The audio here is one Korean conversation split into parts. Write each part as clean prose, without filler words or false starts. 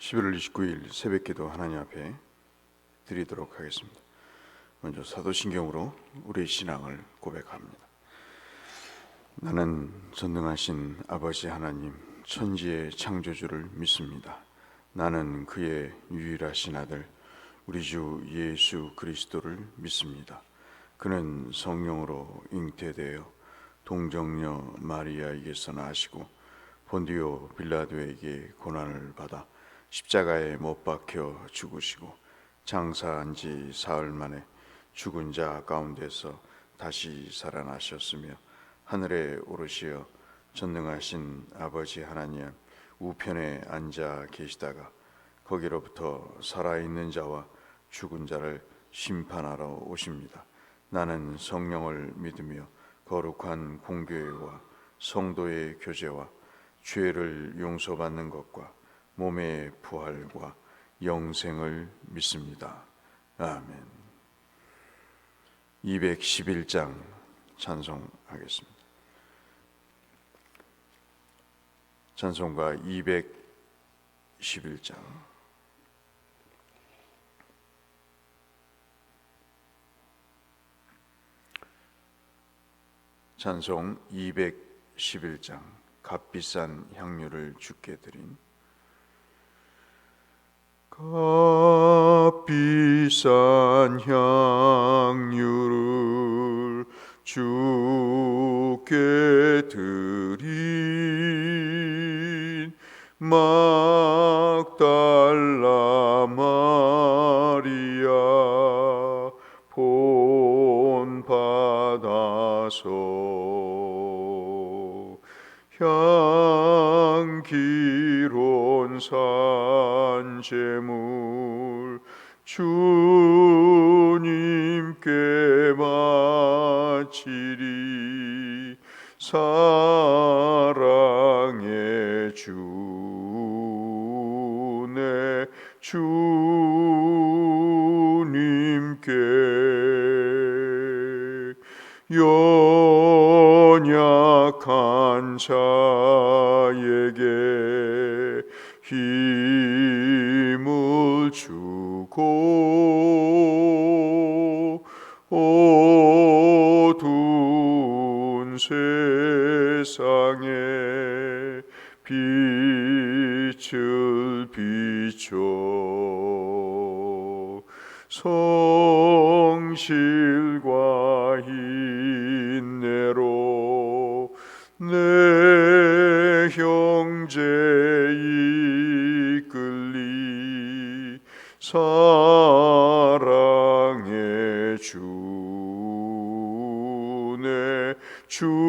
11월 29일 새벽기도 하나님 앞에 드리도록 하겠습니다. 먼저 사도신경으로 우리의 신앙을 고백합니다. 나는 전능하신 아버지 하나님 천지의 창조주를 믿습니다. 나는 그의 유일하신 아들 우리 주 예수 그리스도를 믿습니다. 그는 성령으로 잉태되어 동정녀 마리아에게서 나시고 본디오 빌라도에게 고난을 받아 십자가에 못 박혀 죽으시고 장사한 지 사흘 만에 죽은 자 가운데서 다시 살아나셨으며 하늘에 오르시어 전능하신 아버지 하나님 우편에 앉아 계시다가 거기로부터 살아있는 자와 죽은 자를 심판하러 오십니다. 나는 성령을 믿으며 거룩한 공교회와 성도의 교제와 죄를 용서받는 것과 몸의 부활과 영생을 믿습니다. 아멘. 211장 찬송하겠습니다. 찬송가 211장. 찬송 211장. 값비싼 향유를 주께 드린. 값비싼 향유를 주께 드린 막달라 마리아 본받아서 향기로운 산제물 주님께 바치리. 사랑의 주네 주님께 연약한 자에게 힘을 주고 어두운 세상에 빛을 비춰 성실과 인내로 내 형제 이끌리. 사랑의 주네 주님께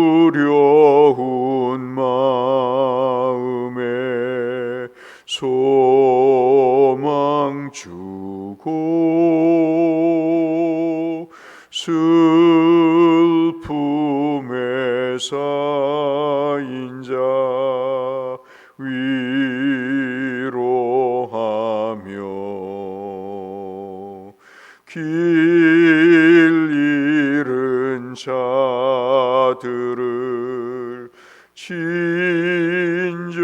두려운 마음에 소망 주고 슬픔에 쌓인 자 위로하며 길 잃은 자들을 친절히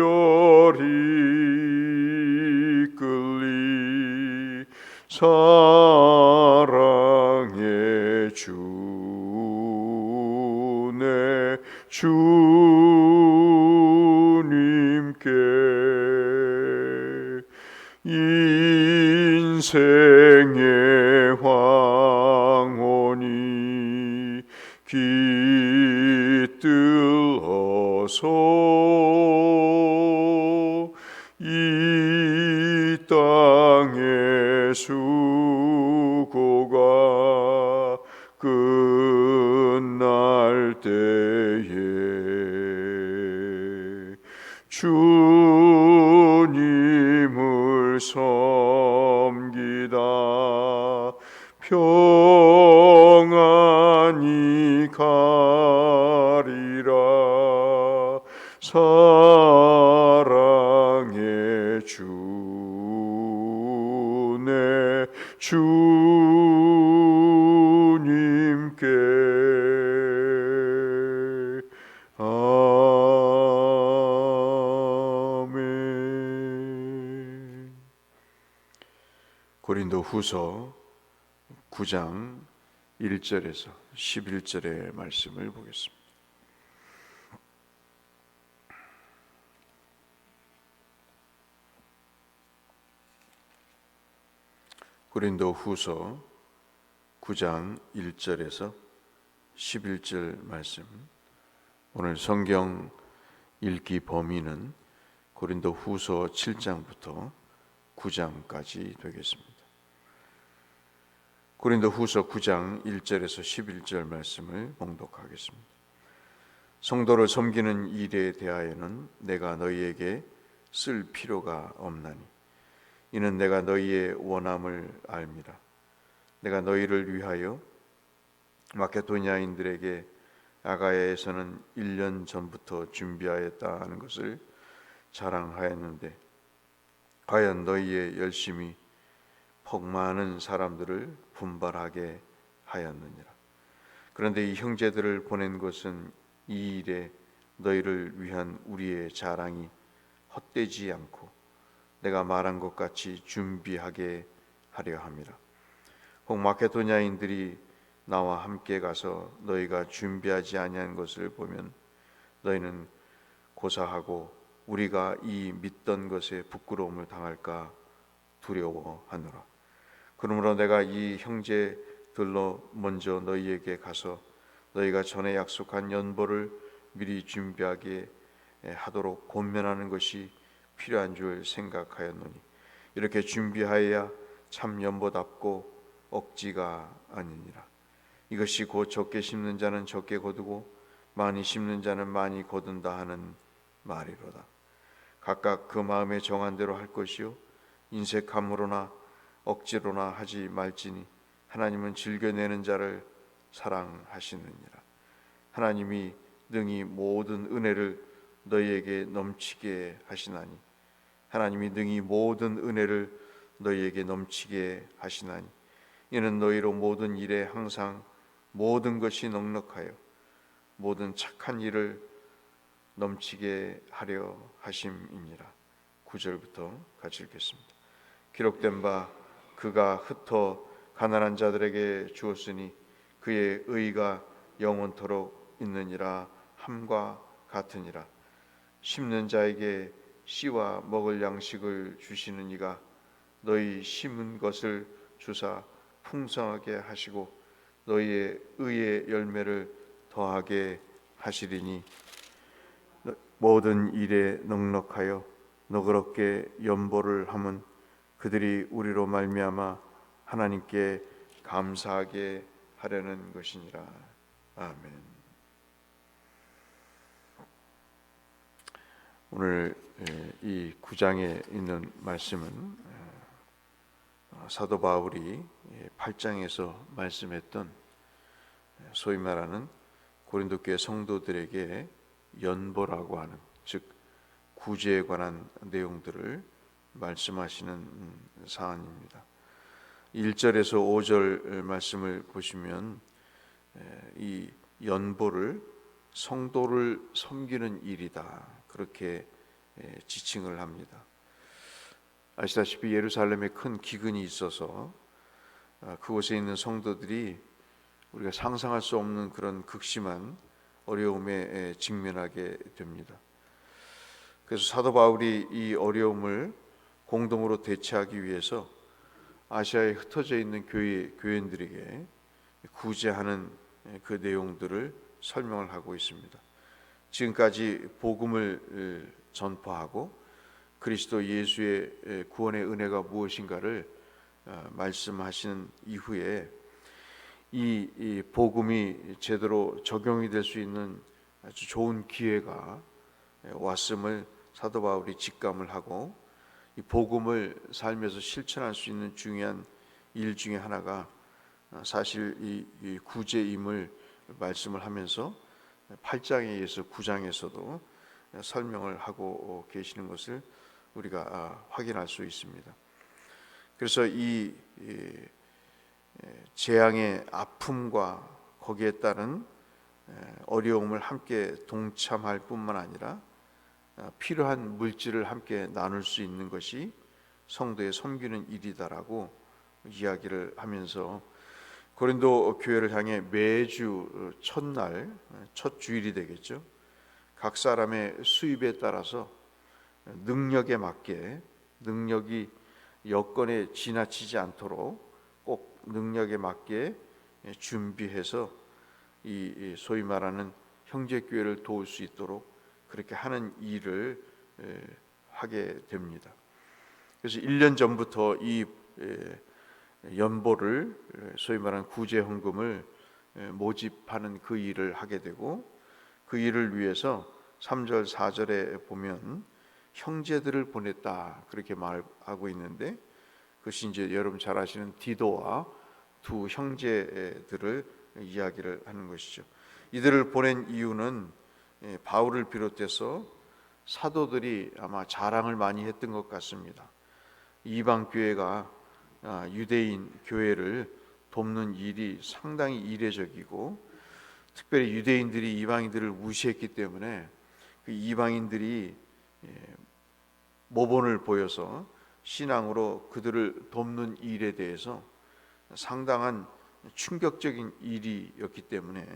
이끌리. 사랑의 주네 주님께 인생의 황혼이 깃들어서 이 땅의 수고가 끝날 때에 주님을 섬기다 평안히 가리라. 사랑의 주네 주님께 고린도후서 9장 1절에서 11절의 말씀을 보겠습니다. 고린도후서 9장 1절에서 11절 말씀. 오늘 성경 읽기 범위는 고린도후서 7장부터 9장까지 되겠습니다. 고린도후서 9장 1절에서 11절 말씀을 봉독하겠습니다. 성도를 섬기는 일에 대하여는 내가 너희에게 쓸 필요가 없나니 이는 내가 너희의 원함을 알미라. 내가 너희를 위하여 마케도니아인들에게 아가야에서는 1년 전부터 준비하였다 하는 것을 자랑하였는데 과연 너희의 열심이 폭 많은 사람들을 분발하게 하였느니라. 그런데 이 형제들을 보낸 것은 이 일에 너희를 위한 우리의 자랑이 헛되지 않고 내가 말한 것 같이 준비하게 하려 함이라. 혹 마케도니아인들이 나와 함께 가서 너희가 준비하지 아니한 것을 보면 너희는 고사하고 우리가 이 믿던 것에 부끄러움을 당할까 두려워하노라. 그러므로 내가 이 형제들로 먼저 너희에게 가서 너희가 전에 약속한 연보를 미리 준비하게 하도록 권면하는 것이 필요한 줄 생각하였노니 이렇게 준비하여야 참 연보답고 억지가 아니니라. 이것이 곧 적게 심는 자는 적게 거두고 많이 심는 자는 많이 거둔다 하는 말이로다. 각각 그 마음에 정한 대로 할 것이요 인색함으로나 억지로나 하지 말지니 하나님은 즐겨내는 자를 사랑하시느니라. 하나님이 능히 모든 은혜를 너희에게 넘치게 하시나니 하나님이 능히 모든 은혜를 너희에게 넘치게 하시나니 이는 너희로 모든 일에 항상 모든 것이 넉넉하여 모든 착한 일을 넘치게 하려 하심이니라. 9절부터 같이 읽겠습니다. 기록된 바 그가 흩어 가난한 자들에게 주었으니 그의 의가 영원토록 있느니라 함과 같으니라. 심는 자에게 씨와 먹을 양식을 주시는 이가 너희 심은 것을 주사 풍성하게 하시고 너희의 의의 열매를 더하게 하시리니 모든 일에 넉넉하여 너그럽게 연보를 함은 그들이 우리로 말미암아 하나님께 감사하게 하려는 것이니라. 아멘. 오늘 이 9장에 있는 말씀은 사도 바울이 8장에서 말씀했던 소위 말하는 고린도 교회 성도들에게 연보라고 하는 즉 구제에 관한 내용들을 말씀하시는 사안입니다. 1절에서 5절 말씀을 보시면 이 연보를 성도를 섬기는 일이다 그렇게 지칭을 합니다. 아시다시피 예루살렘에 큰 기근이 있어서 그곳에 있는 성도들이 우리가 상상할 수 없는 그런 극심한 어려움에 직면하게 됩니다. 그래서 사도 바울이 이 어려움을 공동으로 대처하기 위해서 아시아에 흩어져 있는 교인들에게 구제하는 그 내용들을 설명을 하고 있습니다. 지금까지 복음을 전파하고 그리스도 예수의 구원의 은혜가 무엇인가를 말씀하신 이후에 이 복음이 제대로 적용이 될 수 있는 아주 좋은 기회가 왔음을 사도 바울이 직감을 하고 이 복음을 삶에서 실천할 수 있는 중요한 일 중에 하나가 사실 이 구제임을 말씀을 하면서 8장에 의해서 9장에서도 설명을 하고 계시는 것을 우리가 확인할 수 있습니다. 그래서 이 재앙의 아픔과 거기에 따른 어려움을 함께 동참할 뿐만 아니라 필요한 물질을 함께 나눌 수 있는 것이 성도의 섬기는 일이다라고 이야기를 하면서 고린도 교회를 향해 매주 첫날, 첫 주일이 되겠죠. 각 사람의 수입에 따라서 능력에 맞게, 능력이 여건에 지나치지 않도록 꼭 능력에 맞게 준비해서 이 소위 말하는 형제교회를 도울 수 있도록 그렇게 하는 일을 하게 됩니다. 그래서 1년 전부터 이 연보를, 소위 말하는 구제헌금을 모집하는 그 일을 하게 되고, 그 일을 위해서 3절 4절에 보면 형제들을 보냈다 그렇게 말하고 있는데, 그것이 이제 여러분 잘 아시는 디도와 두 형제들을 이야기를 하는 것이죠. 이들을 보낸 이유는 바울을 비롯해서 사도들이 아마 자랑을 많이 했던 것 같습니다. 이방 교회가 유대인 교회를 돕는 일이 상당히 이례적이고, 특별히 유대인들이 이방인들을 무시했기 때문에 그 이방인들이 모본을 보여서 신앙으로 그들을 돕는 일에 대해서 상당한 충격적인 일이었기 때문에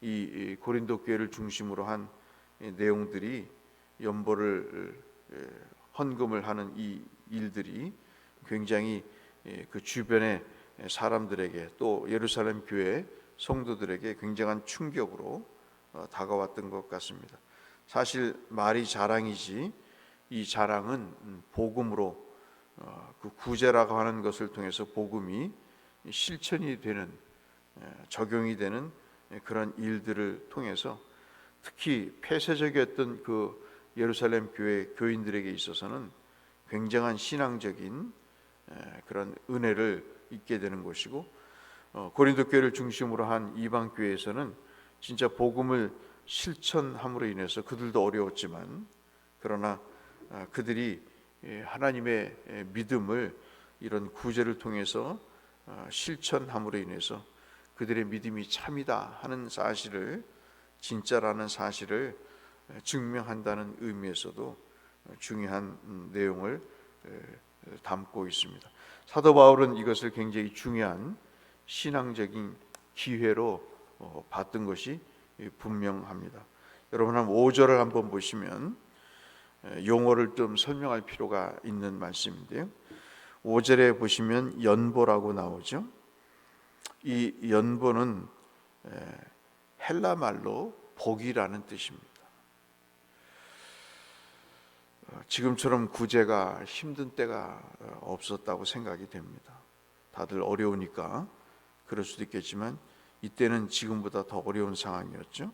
이 고린도 교회를 중심으로 한 내용들이, 연보를 헌금을 하는 이 일들이 굉장히 그 주변의 사람들에게, 또 예루살렘 교회 성도들에게 굉장한 충격으로 다가왔던 것 같습니다. 사실 말이 자랑이지 이 자랑은 복음으로, 그 구제라고 하는 것을 통해서 복음이 실천이 되는, 적용이 되는 그런 일들을 통해서, 특히 폐쇄적이었던 그 예루살렘 교회 교인들에게 있어서는 굉장한 신앙적인 그런 은혜를 잊게 되는 것이고, 고린도 교회를 중심으로 한 이방 교회에서는 진짜 복음을 실천함으로 인해서 그들도 어려웠지만, 그러나 그들이 하나님의 믿음을 이런 구제를 통해서 실천함으로 인해서 그들의 믿음이 참이다 하는 사실을, 진짜라는 사실을 증명한다는 의미에서도 중요한 내용을 담고 있습니다. 사도 바울은 이것을 굉장히 중요한 신앙적인 기회로 봤던 것이 분명합니다. 여러분 한 5절을 한번 보시면 용어를 좀 설명할 필요가 있는 말씀인데요. 5절에 보시면 연보라고 나오죠. 이 연보는 헬라 말로 복이라는 뜻입니다. 지금처럼 구제가 힘든 때가 없었다고 생각이 됩니다. 다들 어려우니까 그럴 수도 있겠지만 이때는 지금보다 더 어려운 상황이었죠.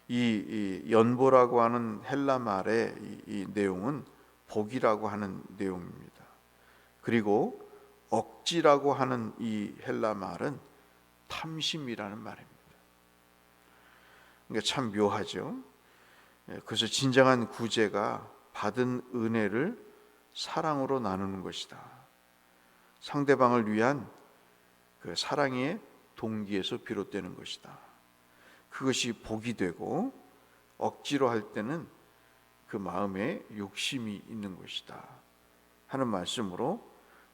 이 연보라고 하는 헬라 말의 이 내용은 복이라고 하는 내용입니다. 그리고 억지라고 하는 이 헬라 말은 탐심이라는 말입니다. 그러니까 참 묘하죠. 그래서 진정한 구제가 받은 은혜를 사랑으로 나누는 것이다. 상대방을 위한 그 사랑의 동기에서 비롯되는 것이다. 그것이 복이 되고, 억지로 할 때는 그 마음에 욕심이 있는 것이다 하는 말씀으로,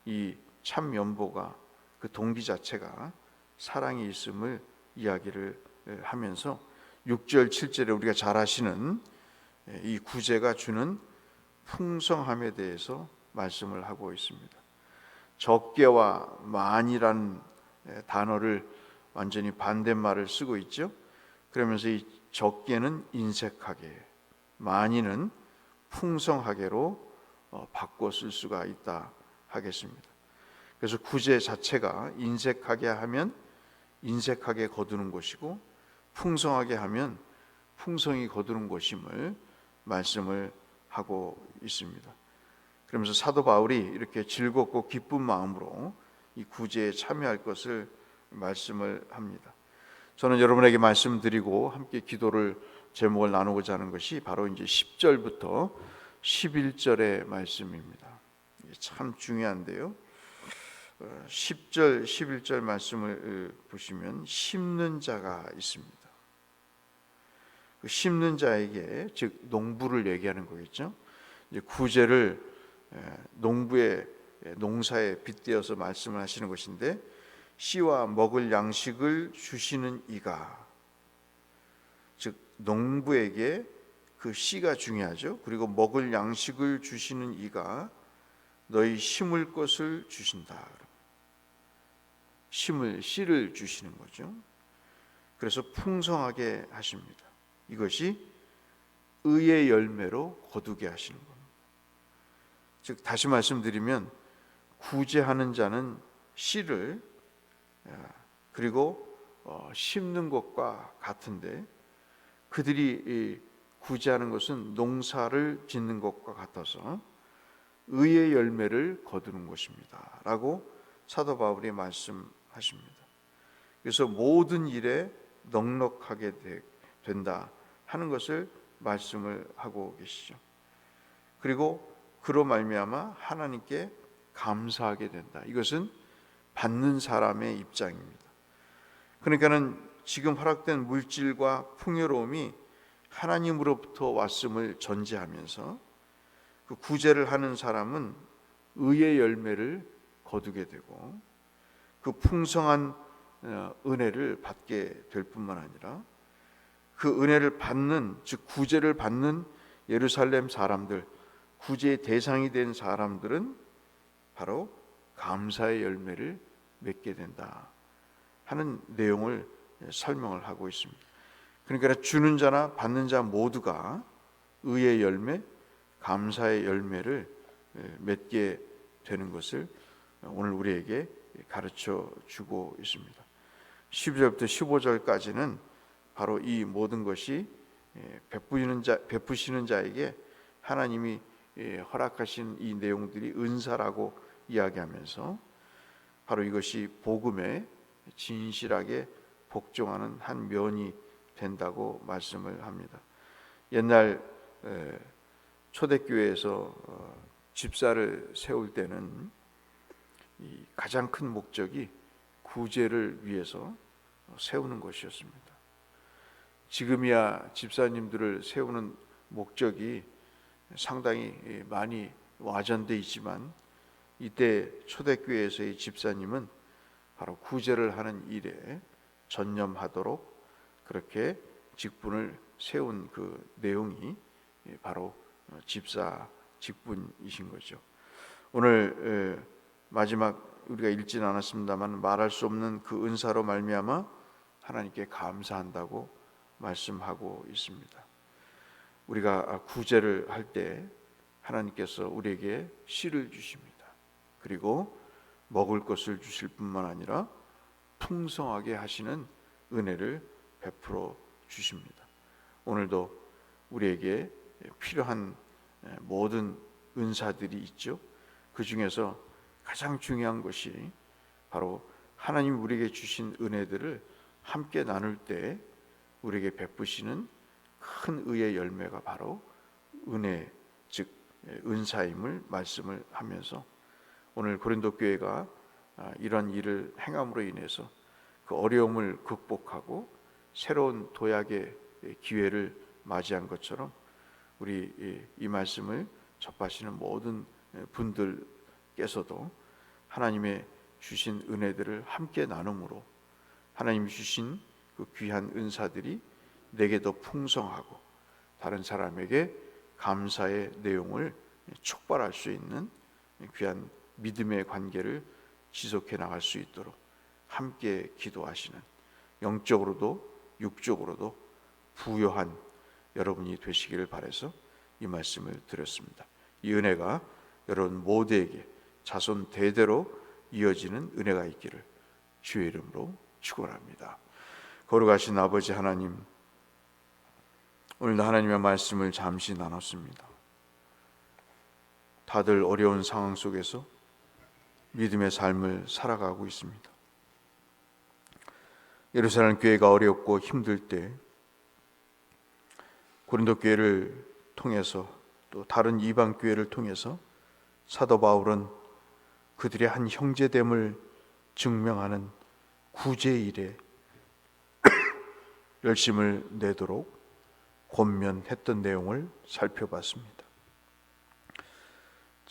이 참 연보가, 그 동기 자체가 사랑이 있음을 이야기를 하면서 6절 7절에 우리가 잘 아시는 이 구제가 주는 풍성함에 대해서 말씀을 하고 있습니다. 적게와 많이라는 단어를 완전히 반대말을 쓰고 있죠. 그러면서 이 적게는 인색하게, 많이는 풍성하게로 바꿔 쓸 수가 있다 하겠습니다. 그래서 구제 자체가 인색하게 하면 인색하게 거두는 것이고, 풍성하게 하면 풍성히 거두는 것임을 말씀을 하고 있습니다. 그러면서 사도 바울이 이렇게 즐겁고 기쁜 마음으로 이 구제에 참여할 것을 말씀을 합니다. 저는 여러분에게 말씀드리고 함께 기도를 제목을 나누고자 하는 것이 바로 이제 10절부터 11절의 말씀입니다. 참 중요한데요. 10절, 11절 말씀을 보시면 심는 자가 있습니다. 그 심는 자에게, 즉 농부를 얘기하는 거겠죠. 이제 구제를 농부의 농사에 빗대어서 말씀을 하시는 것인데, 씨와 먹을 양식을 주시는 이가, 즉 농부에게 그 씨가 중요하죠. 그리고 먹을 양식을 주시는 이가 너희 심을 것을 주신다. 씨를 주시는 거죠. 그래서 풍성하게 하십니다. 이것이 의의 열매로 거두게 하시는 겁니다. 즉 다시 말씀드리면, 구제하는 자는 씨를 그리고 심는 것과 같은데, 그들이 구제하는 것은 농사를 짓는 것과 같아서 의의 열매를 거두는 것입니다 라고 사도 바울이 말씀하십니다. 그래서 모든 일에 넉넉하게 된다 하는 것을 말씀을 하고 계시죠. 그리고 그로 말미암아 하나님께 감사하게 된다. 이것은 받는 사람의 입장입니다. 그러니까는 지금 허락된 물질과 풍요로움이 하나님으로부터 왔음을 전제하면서 그 구제를 하는 사람은 의의 열매를 거두게 되고, 그 풍성한 은혜를 받게 될 뿐만 아니라 그 은혜를 받는, 즉 구제를 받는 예루살렘 사람들, 구제의 대상이 된 사람들은 바로 감사의 열매를 맺게 된다 하는 내용을 설명을 하고 있습니다. 그러니까 주는 자나 받는 자 모두가 의의 열매, 감사의 열매를 맺게 되는 것을 오늘 우리에게 가르쳐 주고 있습니다. 12절부터 15절까지는 바로 이 모든 것이 베푸시는 자에게 하나님이 허락하신 이 내용들이 은사라고 이야기하면서 바로 이것이 복음에 진실하게 복종하는 한 면이 된다고 말씀을 합니다. 옛날 초대교회에서 집사를 세울 때는 이 가장 큰 목적이 구제를 위해서 세우는 것이었습니다. 지금이야 집사님들을 세우는 목적이 상당히 많이 와전돼 있지만, 이때 초대교회에서의 집사님은 바로 구제를 하는 일에 전념하도록 그렇게 직분을 세운 그 내용이 바로 집사 직분이신 거죠. 오늘 마지막 우리가 읽지는 않았습니다만 말할 수 없는 그 은사로 말미암아 하나님께 감사한다고 말씀하고 있습니다. 우리가 구제를 할 때 하나님께서 우리에게 씨를 주십니다. 그리고 먹을 것을 주실 뿐만 아니라 풍성하게 하시는 은혜를 베풀어 주십니다. 오늘도 우리에게 필요한 모든 은사들이 있죠. 그 중에서 가장 중요한 것이 바로 하나님 우리에게 주신 은혜들을 함께 나눌 때 우리에게 베푸시는 큰 의의 열매가 바로 은혜, 즉 은사임을 말씀을 하면서, 오늘 고린도 교회가 이런 일을 행함으로 인해서 그 어려움을 극복하고 새로운 도약의 기회를 맞이한 것처럼, 우리 이 말씀을 접하시는 모든 분들께서도 하나님의 주신 은혜들을 함께 나눔으로 하나님이 주신 그 귀한 은사들이 내게 더 풍성하고 다른 사람에게 감사의 내용을 촉발할 수 있는 귀한 믿음의 관계를 지속해 나갈 수 있도록 함께 기도하시는, 영적으로도 육적으로도 부요한 여러분이 되시기를 바라서 이 말씀을 드렸습니다. 이 은혜가 여러분 모두에게 자손 대대로 이어지는 은혜가 있기를 주의 이름으로 축원합니다. 거룩하신 아버지 하나님, 오늘도 하나님의 말씀을 잠시 나눴습니다. 다들 어려운 상황 속에서 믿음의 삶을 살아가고 있습니다. 예루살렘 교회가 어렵고 힘들 때 고린도 교회를 통해서 또 다른 이방 교회를 통해서 사도 바울은 그들의 한 형제됨을 증명하는 구제 일에 열심을 내도록 권면했던 내용을 살펴봤습니다.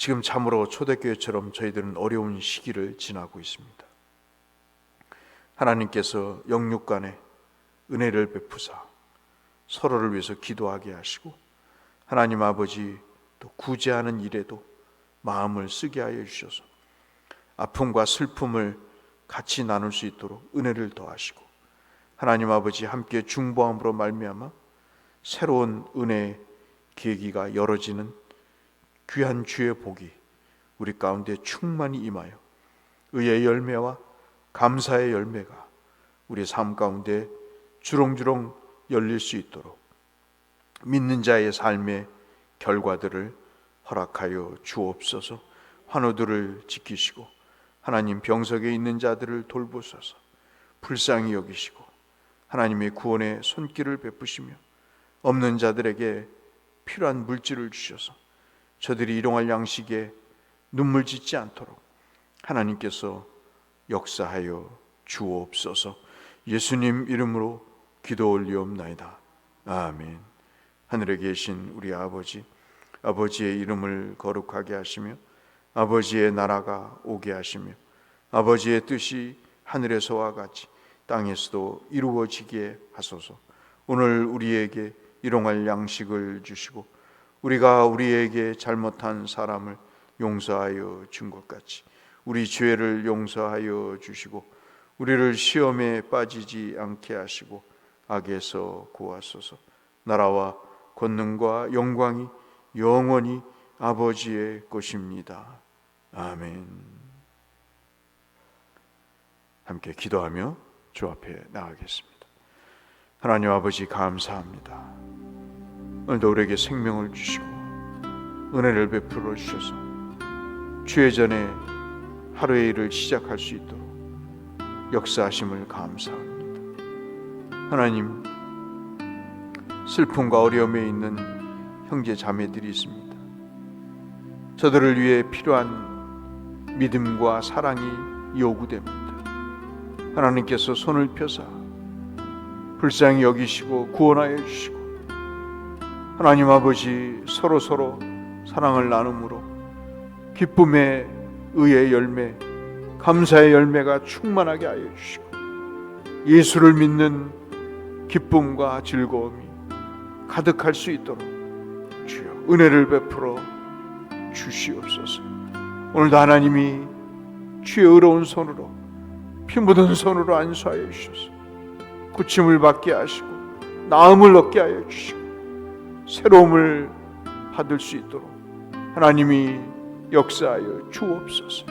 지금 참으로 초대교회처럼 저희들은 어려운 시기를 지나고 있습니다. 하나님께서 영육 간에 은혜를 베푸사 서로를 위해서 기도하게 하시고, 하나님 아버지 또 구제하는 일에도 마음을 쓰게 하여 주셔서 아픔과 슬픔을 같이 나눌 수 있도록 은혜를 더하시고, 하나님 아버지 함께 중보함으로 말미암아 새로운 은혜의 계기가 열어지는 귀한 주의 복이 우리 가운데 충만히 임하여 의의 열매와 감사의 열매가 우리 삶 가운데 주렁주렁 열릴 수 있도록 믿는 자의 삶의 결과들을 허락하여 주옵소서. 환우들을 지키시고 하나님 병석에 있는 자들을 돌보소서. 불쌍히 여기시고 하나님의 구원의 손길을 베푸시며 없는 자들에게 필요한 물질을 주셔서 저들이 일용할 양식에 눈물 짓지 않도록 하나님께서 역사하여 주옵소서. 예수님 이름으로 기도 올리옵나이다. 아멘. 하늘에 계신 우리 아버지, 아버지의 이름을 거룩하게 하시며 아버지의 나라가 오게 하시며 아버지의 뜻이 하늘에서와 같이 땅에서도 이루어지게 하소서. 오늘 우리에게 일용할 양식을 주시고 우리가 우리에게 잘못한 사람을 용서하여 준 것 같이 우리 죄를 용서하여 주시고 우리를 시험에 빠지지 않게 하시고 악에서 구하소서. 나라와 권능과 영광이 영원히 아버지의 것입니다. 아멘. 함께 기도하며 주 앞에 나가겠습니다. 하나님 아버지 감사합니다. 오늘도 우리에게 생명을 주시고 은혜를 베풀어 주셔서 주의 전에 하루의 일을 시작할 수 있도록 역사하심을 감사합니다. 하나님, 슬픔과 어려움에 있는 형제 자매들이 있습니다. 저들을 위해 필요한 믿음과 사랑이 요구됩니다. 하나님께서 손을 펴사 불쌍히 여기시고 구원하여 주시고 하나님 아버지 서로 사랑을 나눔으로 기쁨의 의의 열매, 감사의 열매가 충만하게 하여 주시고 예수를 믿는 기쁨과 즐거움이 가득할 수 있도록 주여 은혜를 베풀어 주시옵소서. 오늘도 하나님이 주의 의로운 손으로 피 묻은 손으로 안수하여 주셔서 고침을 받게 하시고 나음을 얻게 하여 주시고 새로움을 받을 수 있도록 하나님이 역사하여 주옵소서.